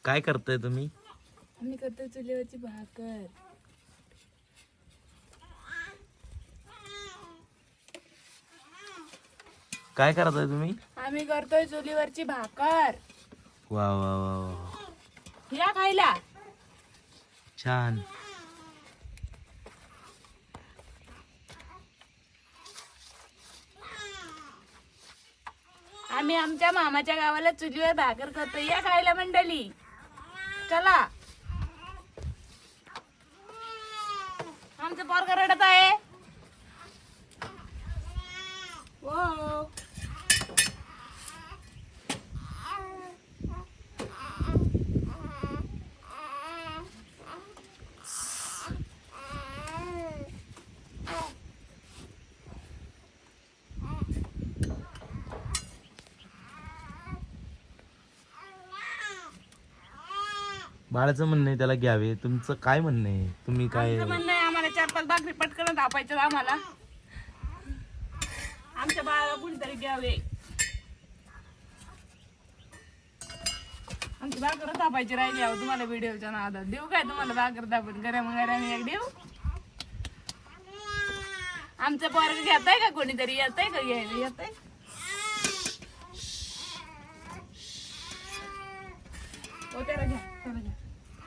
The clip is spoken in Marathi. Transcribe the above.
काय करताय तुम्ही? आम्ही करतो चुलीवरची भाकर. काय करताय तुम्ही? आम्ही करतोय चुलीवरची भाकर. वा वा वा वा, या खायला. छान. आम्ही आमच्या मामाच्या गावाला चुलीवर भाकर करतो. या खायला मंडळी. चला. आमचं पोरगं रडत आहे. हो. बाळाचं म्हणणं आहे त्याला घ्यावे, तुमचं काय म्हणणं आहे? तुम्ही काय? आमचं म्हणणं आहे आम्हाला 4-5 भाकरी पटकन धापायचं आम्हाला. आमच्या बाळाला कुणीतरी घ्यावे. आमची भाकर धापायची राहिली आहो. तुम्हाला व्हिडिओच्या नादात देऊ काय तुम्हाला भाकर धापून गरम गरम एक देऊ. आमचं पोरग घेताय का कोणीतरी? येतंय का घ्यायला? येतंय. हो त्याला घ्या.